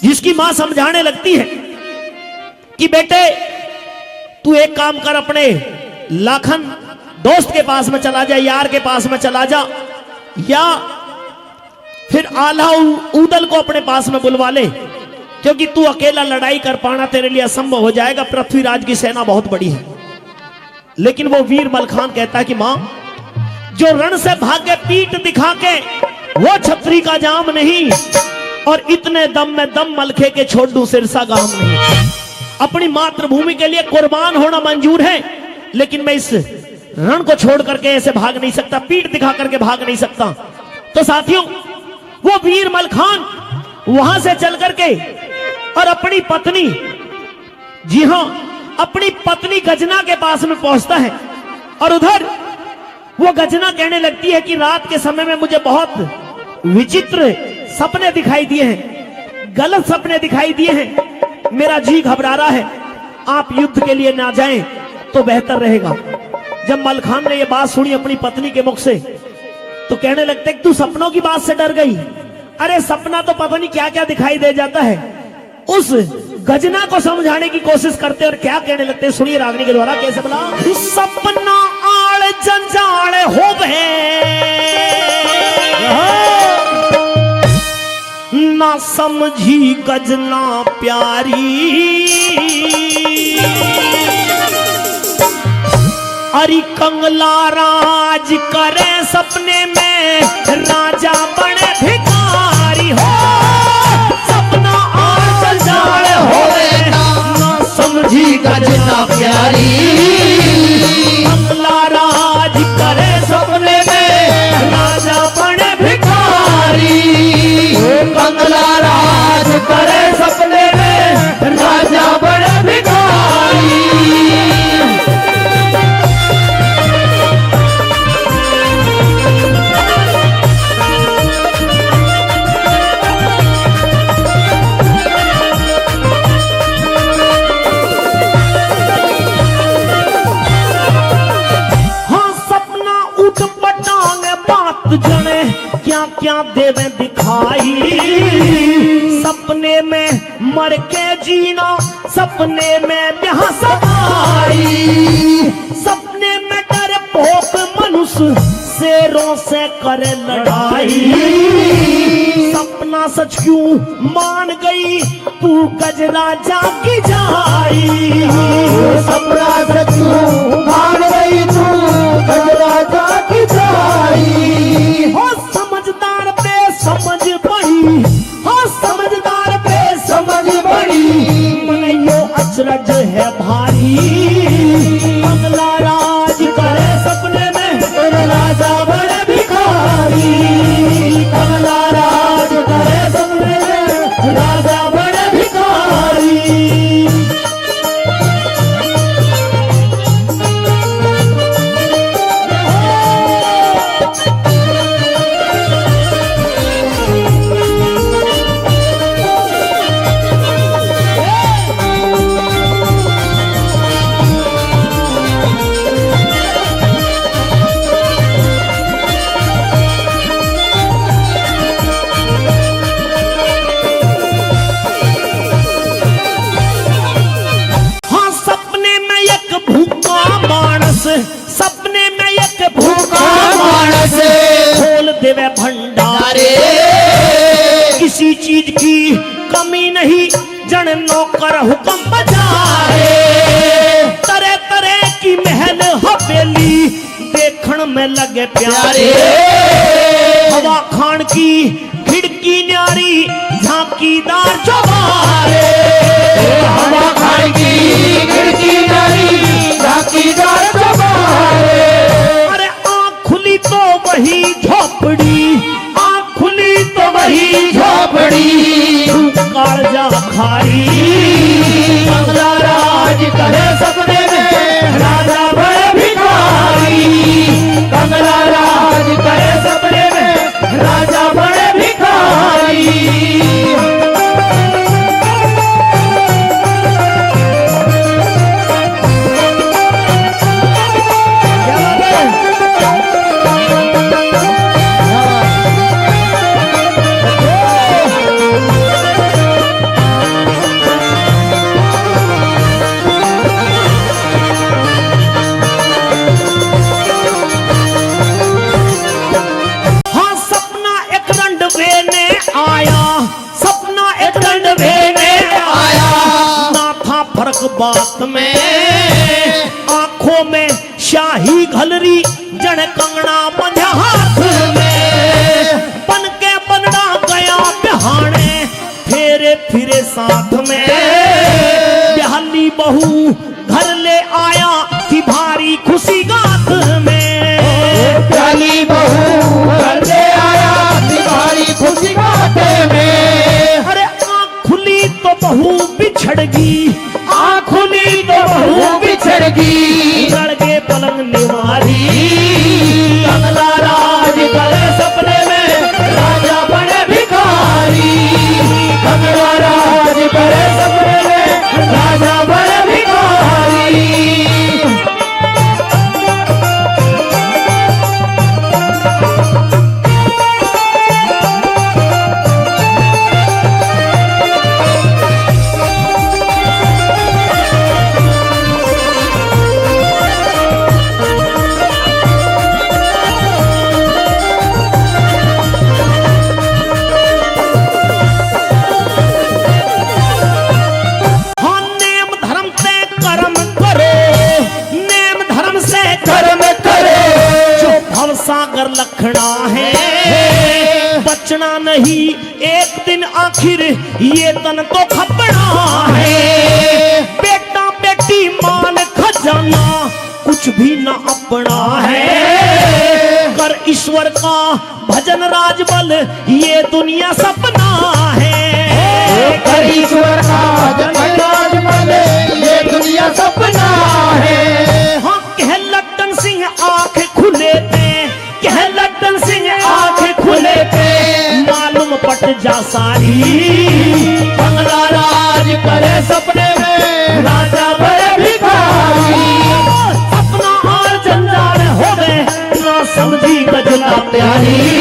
जिसकी मां समझाने लगती है कि बेटे तू एक काम कर, अपने लाखन दोस्त के पास में चला जा, यार के पास में चला जा, या फिर आला ऊदल को अपने पास में बुलवा ले, क्योंकि तू अकेला लड़ाई कर पाना तेरे लिए असंभव हो जाएगा, पृथ्वीराज की सेना बहुत बड़ी है। लेकिन वो वीर मलखान कहता है कि मां, जो रण से भागे पीठ दिखा के वो छतरी का जाम नहीं, और इतने दम में दम मलखे के छोड़ दूं सिरसा गाम नहीं। अपनी मातृभूमि के लिए कुर्बान होना मंजूर है, लेकिन मैं इस रण को छोड़ करके ऐसे भाग नहीं सकता, पीठ दिखा करके भाग नहीं सकता। तो साथियों, वो वीर मलखान वहां से चल करके और अपनी पत्नी, जी हां, अपनी पत्नी गजना के पास में पहुंचता है, और उधर वो गजना कहने लगती है कि रात के समय में मुझे बहुत विचित्र सपने दिखाई दिए हैं, गलत सपने दिखाई दिए हैं, मेरा जी घबरा रहा है, आप युद्ध के लिए ना जाएं तो बेहतर रहेगा। जब मलखान ने यह बात सुनी अपनी पत्नी के मुख से, तो कहने लगते कि तू सपनों की बात से डर गई? अरे सपना तो पता नहीं क्या क्या दिखाई दे जाता है। उस गजना को समझाने की कोशिश करते और क्या कहने लगते, सुनिए रागनी के द्वारा कैसे बोला। सपना आड़ जंजाड़ होवे ना समझी गजना प्यारी, अरे कंगला राज करे सपने में राजा बने भिखारी हो। सपना आड़ जंजाड़ होवे ना समझी गजना प्यारी, कंगला राज करे सपने में राजा बने भिखारी, कंगला राज करे सपने में राजा बड़े भिखारी। हाँ सपना उठ पटांग बात जने क्या क्या देवे दिखाई, सपने में मर के जीना, सपने में ब्याह सगाई, सपने में डर भोग मनुष्य शेरों से करे लड़ाई, सपना सच क्यों मान गई तू गजराजा की जाई, सपना सच क्यों मान गई तू गजराजा की जाई। हो समझदार पे समझ बड़ी, हो समझदार पे समझ बड़ी, मन यो अचरज है भारी, कंगला राज करे सपने में राजा बड़े भिखारी, कंगला राज करे सपने में राजा बड़े भिखारी। हाँ सपने में एक भूखा मानस, सपने में एक भूखा मानस खोल देवे भंडारे, किसी चीज की कमी नहीं जन नौकर हुक्म बजाए, तरह तरह की महल हवेली देखण में लगे प्यारे, हवा खान की खिड़की न्यारी झांकीदार चौबारे, हवा खान की खिड़की नारी झांकीदार चौबारे। अरे आँख खुली तो वही झोपड़ी, आँख खुली तो वही झोपड़ी, कालजा खाई, कंगला राज करे सपने में राजा बड़े भिखारी, कंगला राज करे सपने में राजा बड़े भिखारी। बात में, आंखों में शाही घलरी जन कंगना बंधा हाथ में, बन के बनना गया बिहाने फेरे फिरे साथ में, बिहाली बहू घर ले आया कि भारी खुशी गात में, प्याली बहू घर ले आया तुम्हारी खुशी गाते में। अरे आँख खुली तो बहू बिछड़गी, आँख खुली तो बहू बिछड़गी, लड़के पलंग निवारी, कंगला राज करे सपने में राजा बने भिखारी, कंगला राज करे सपने में राजा बने भिखारी। हाँ नेम धर्म से कर्म करो, नेम धर्म से कर्म करे जो भवसागर लखना है, बचना नहीं एक दिन आखिर ये तन तो खपना है, बेटा बेटी मान खजाना कुछ भी न अपना है, कर ईश्वर का भजन राजबल ये दुनिया सपना है, कर ईश्वर का जनराज बने ये दुनिया सपना है। हाँ कह लट्टन सिंह आंख खुले थे, कह लट्टन सिंह आंख खुले थे, मालूम पट जा सारी, कंगला राज करे सपने में राजा बड़े भिखारी, सपना और जंजाल हो गए ना समझी गजना प्यारी,